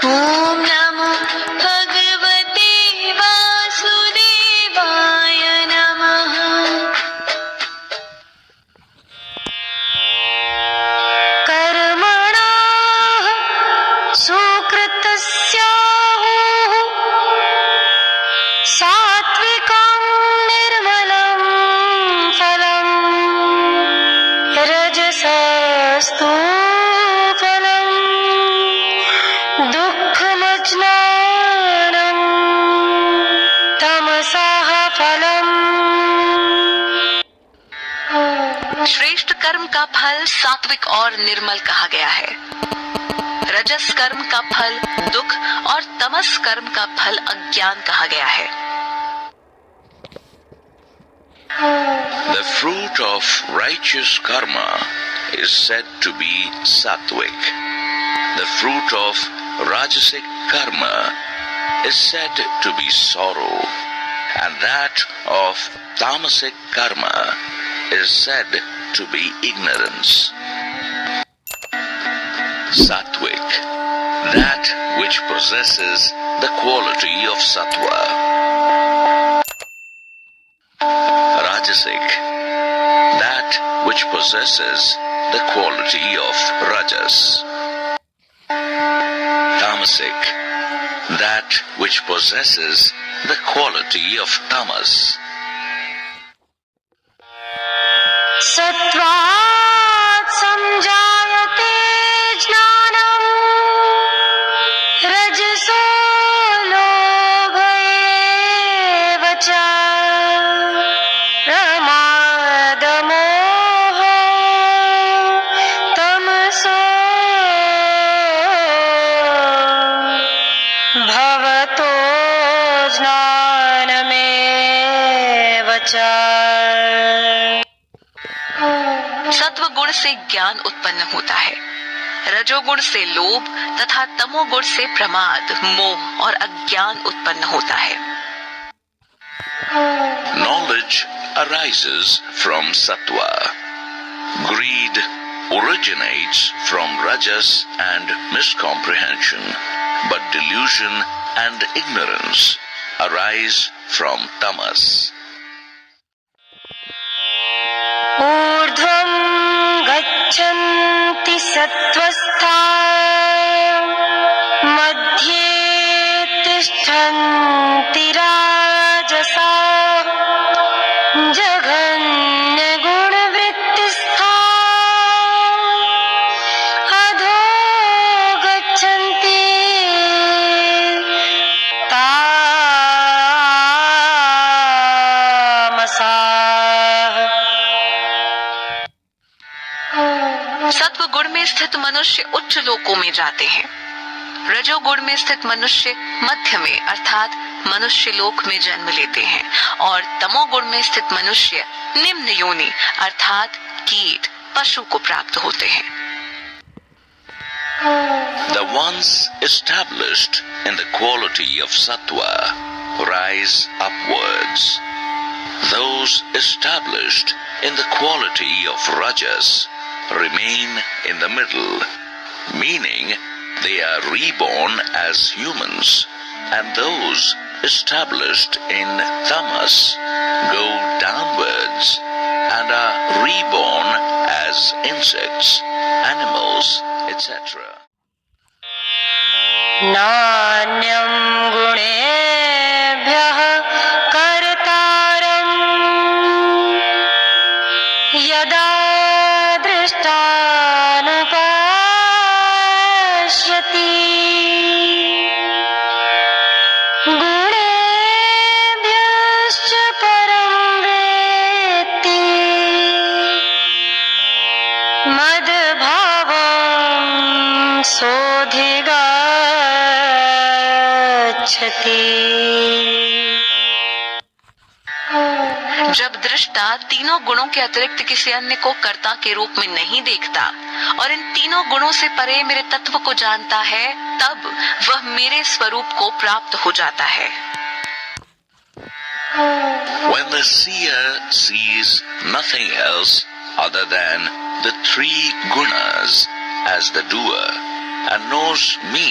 ॐ नमो भगवते वासुदेवाय नमः। कर्मणः सुकृतस्याहुः सात्विकं निर्मलं फलं रजसस्तु फलं दुःखमज्ञानं तमसः फलम्। श्रेष्ठ कर्म का फल सात्विक और निर्मल कहा गया है। रजस कर्म का फल दुख और तमस कर्म का फल अज्ञान कहा गया है। The fruit of righteous karma is said to be sattvic. The fruit of rajasic karma is said to be sorrow, and that of tamasic karma is said to be ignorance. Sattvic, that which possesses the quality of sattva. Rajasic, that which possesses the quality of rajas. Tamasic, that which possesses the quality of tamas. सत्त्वात् संजायते ज्ञानं रजसो लोभ एव च प्रमादमोह तमसो भवतो ज्ञानमेव च। सत्व गुण से ज्ञान उत्पन्न होता है, रजोगुण से लोभ तथा तमोगुण से प्रमाद, मोह और अज्ञान उत्पन्न होता है। Knowledge arises from sattva. Greed originates from rajas and miscomprehension, but delusion and ignorance arise from tamas. ऊर्ध्वं गच्छन्ति सत्त्वस्था मध्ये तिष्ठन्ति राजसा जघन्यगुणवृत्तिस्था अधो गच्छन्ति तामसाः। सत्व गुण में स्थित मनुष्य उच्च लोकों में जाते हैं, रजोगुण में स्थित मनुष्य मध्य में अर्थात मनुष्य लोक में जन्म लेते हैं और तमोगुण में स्थित मनुष्य निम्न योनि अर्थात कीट पशु को प्राप्त होते हैं। The ones established in the quality of sattva rise upwards. Those established in the quality of rajas remain in the middle, meaning they are reborn as humans, and those established in tamas go downwards and are reborn as insects, animals, etc. नान्यं गुणेभ्यः कर्तारम् यदा दृष्टानुपश्यति गुणेभ्यश्च परं वेत्ति मद्भावं सोऽधिगच्छति। जब दृष्टा तीनों गुणों के अतिरिक्त किसी अन्य को कर्ता के रूप में नहीं देखता और इन तीनों गुणों से परे मेरे तत्व को जानता है, तब वह मेरे स्वरूप को प्राप्त हो जाता है। When the seer sees nothing else other than the three gunas as the doer and knows me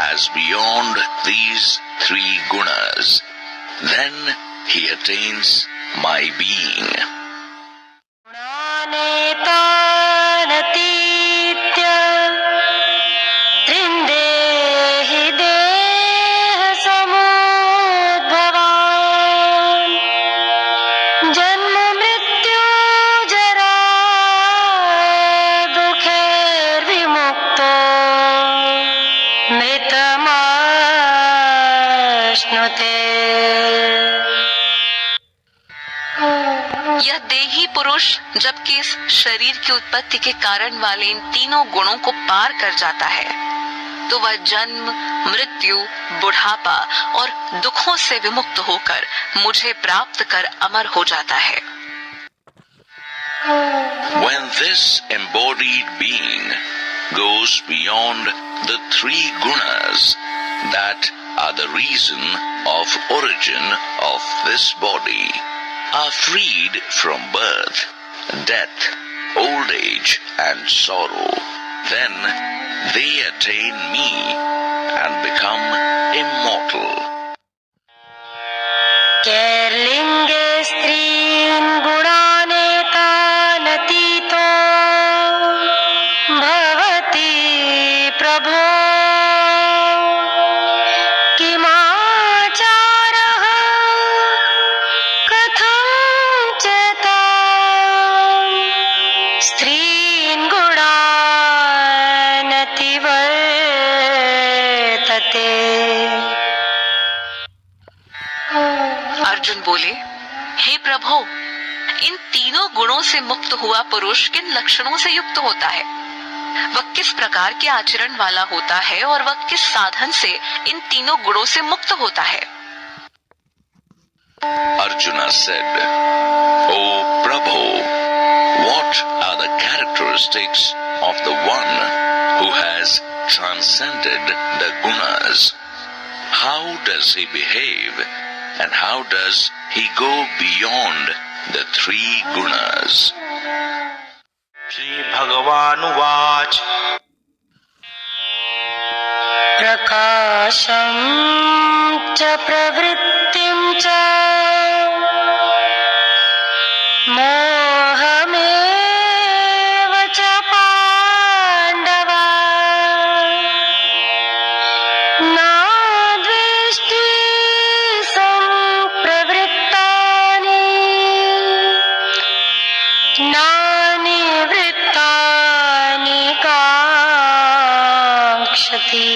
as as beyond these three gunas, then he attains my being. गुणानेतानतीत्य त्रिन्देहि देहसमुद्भवान् जन्म मृत्यु जरा दुःखैर्विमुक्तो मृतमाश्नुते। यह देही पुरुष जबकि इस शरीर की उत्पत्ति के कारण वाले इन तीनों गुणों को पार कर जाता है तो वह जन्म, मृत्यु, बुढ़ापा और दुखों से विमुक्त होकर मुझे प्राप्त कर अमर हो जाता है। When this embodied being goes beyond the three gunas that are the reason of origin of this body, are freed from birth, death, old age and sorrow, then they attain me and become immortal. कैर्लिङ्गे स्त्रीन् गुणानेतानतीतो भवति प्रभो किमाचारः कथं च तान् स्त्रीन् गुणानतिवर्तते। अर्जुन बोले, हे प्रभु, इन तीनों गुणों से मुक्त हुआ पुरुष किन लक्षणों से युक्त होता है? वह किस प्रकार के आचरण वाला होता है और वह किस साधन से इन तीनों गुणों से मुक्त होता है? Arjuna said, O Prabhu, what are the characteristics of the one who has transcended the gunas? How does he behave and how does he go beyond the three gunas? Shri भगवानुवाच प्रकाशं च प्रवृत्तिं च मोहमेव च पाण्डव न द्वेष्टि सम्प्रवृत्तानि नानिवृत्तानि काङ्क्षति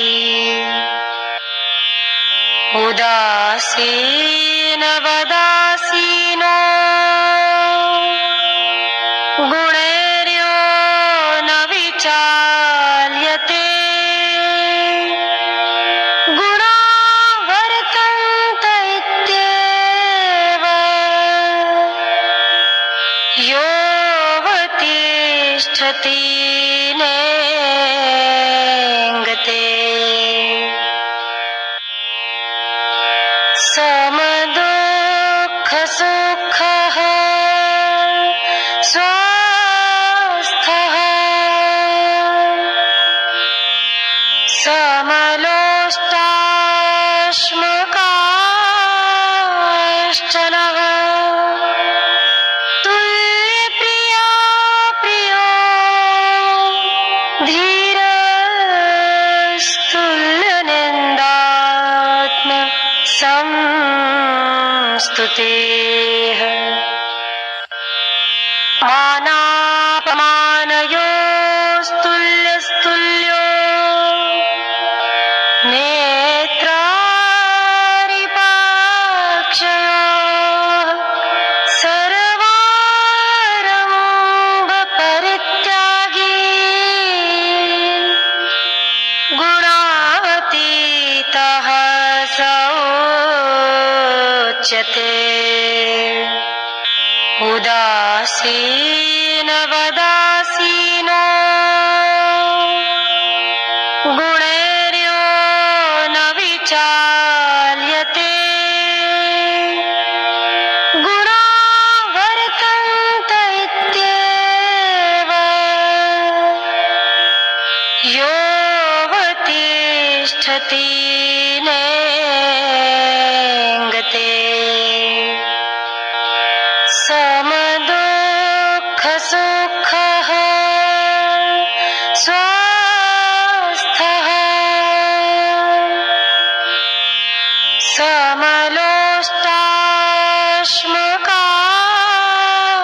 उदासीनवदासीनो गुणैर्यो न विचाल्यते गुणा वर्तन्त इत्येव योऽवतिष्ठति नेङ्गते। समदुःखसुखः स्वस्थः समलोष्टाश्मकाश्चनः तुल्यप्रिया प्रियो धीरस्तुल्यनिन्दात्म संस्तुतेः मानापमानयोस्तुल्यस्तुल्यो नेत्रारिपाक्षयोः सर्वारम्भपरित्यागी गुणातीतः स उच्यते। उदासीनवदासीनो गुणैर्यो न विचाल्यते गुणा वर्तन्त इत्येव योऽवतिष्ठति गच्छति नेङ्गते समदुःखसुखः स्वस्थः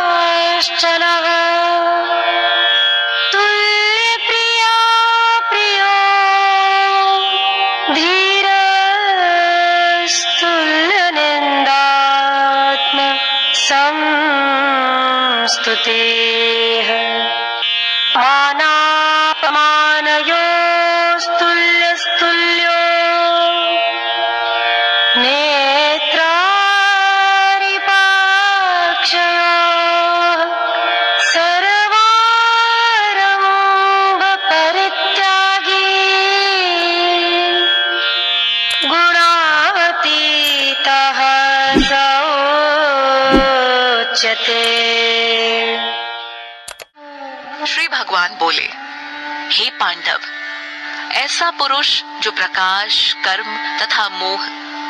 समलोष्टाश्मकाश्चनः तुल्यप्रिया प्रियो धीरस्तुल्यनिन्दात्म संस्तुतेः मानापमानयोस्तुल्यस्तुल्यो नेत्रारिपाक्षयोः सर्वारम्भपरित्यागी गुणातीतः स उच्यते। श्री भगवान बोले, हे पांडव, ऐसा पुरुष जो प्रकाश, कर्म तथा मोह,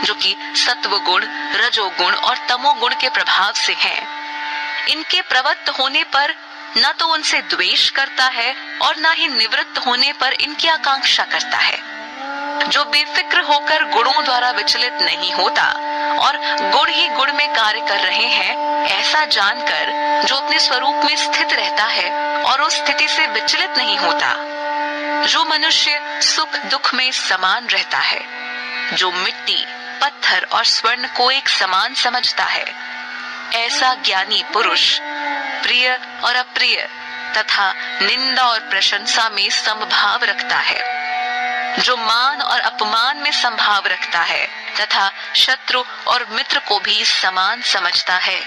जो कि सत्व गुण, रजोगुण और तमोगुण के प्रभाव से है, इनके प्रवृत्त होने पर न तो उनसे द्वेष करता है और न ही निवृत्त होने पर इनकी आकांक्षा करता है, जो बेफिक्र होकर गुणों द्वारा विचलित नहीं होता और गुण ही गुण में कार्य कर रहे हैं, ऐसा जानकर जो अपने स्वरूप में स्थित रहता है और उस स्थिति से विचलित नहीं होता, जो मनुष्य सुख दुख में समान रहता है, जो मिट्टी, पत्थर और स्वर्ण को एक समान समझता है, ऐसा ज्ञानी पुरुष प्रिय और अप्रिय तथा निंदा और प्रशंसा में समभाव रखता है, जो मान और अपमान में संभाव रखता है तथा शत्रु और मित्र को भी समान समझता है।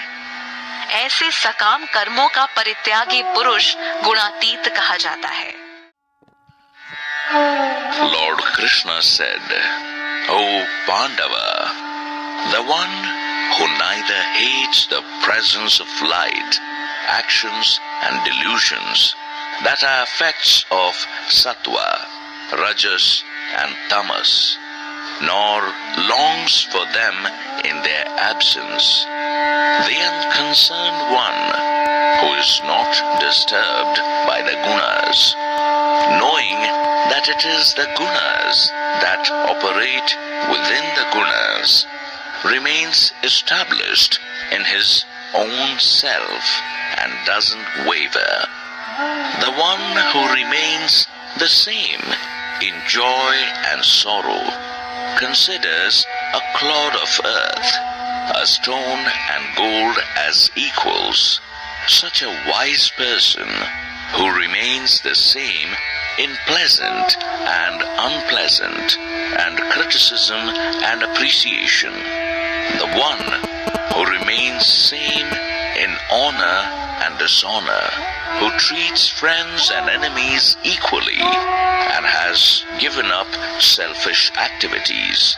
ऐसे सकाम कर्मों का परित्यागी पुरुष गुणातीत कहा जाता है। Lord Krishna said, O Pandava, the one who neither hates the presence of light, actions and delusions that are effects of sattva, rajas and tamas, nor longs for them in their absence, the unconcerned one who is not disturbed by the gunas, knowing that it is the gunas that operate within the gunas, remains established in his own self and doesn't waver. The one who remains the same in joy and sorrow considers a clod of earth, a stone and gold as equals. Such a wise person who remains the same in pleasant and unpleasant, and criticism and appreciation. The one who remains same in honor and dishonor, who treats friends and enemies equally, and has given up selfish activities.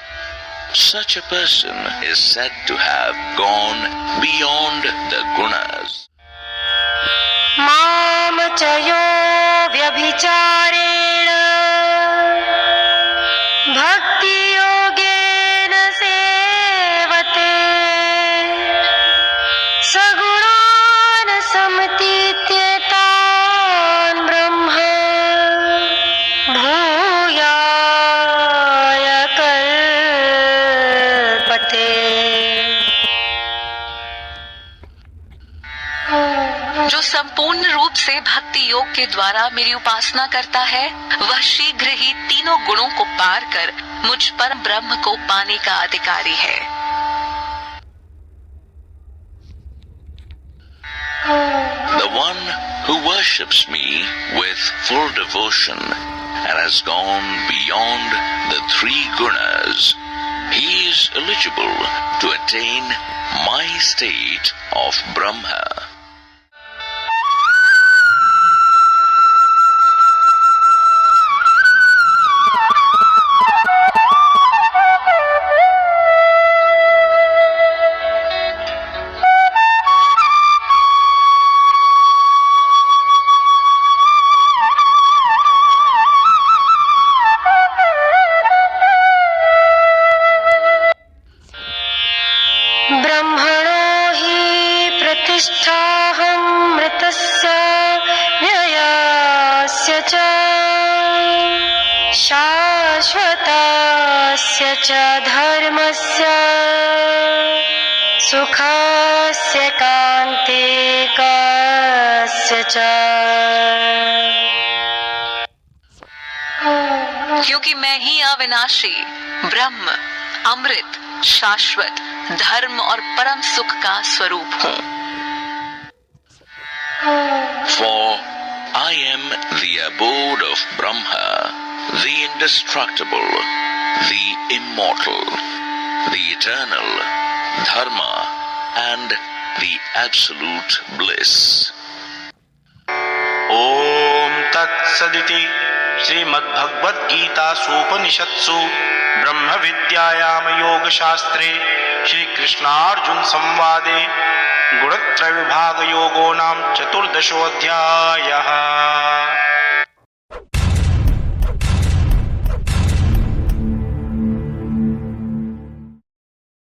Such a person is said to have gone beyond the gunas. मामचयो व्यभिचारेण भक्तियोगेन सेवते सगुणान् समतीत्येतान् ब्रह्म भूयाय कल्पते। जो संपूर्ण रूप से भक्ति योग के द्वारा मेरी उपासना करता है, वह शीघ्र ही तीनों गुणों को पार कर मुझ परम ब्रह्म को पाने का अधिकारी है। The one who worships me with full devotion and has gone beyond the three gunas, he is eligible to attain my state of Brahma. शाश्वतस्य च धर्मस्य सुखस्य कान्तिकस्य च। क्योंकि मैं ही अविनाशी ब्रह्म, अमृत, शाश्वत, धर्म और परम सुख का स्वरूप हूँ। For I am the abode of Brahma, the indestructible, the immortal, the eternal, Dharma, and the absolute bliss. ॐ तत्सदिति श्रीमद्भगवद्गीतासूपनिषत्सु ब्रह्मविद्यायां योगशास्त्रे श्रीकृष्णार्जुन संवादे गुणत्रयविभागयोगो नाम चतुर्दशोऽध्यायः।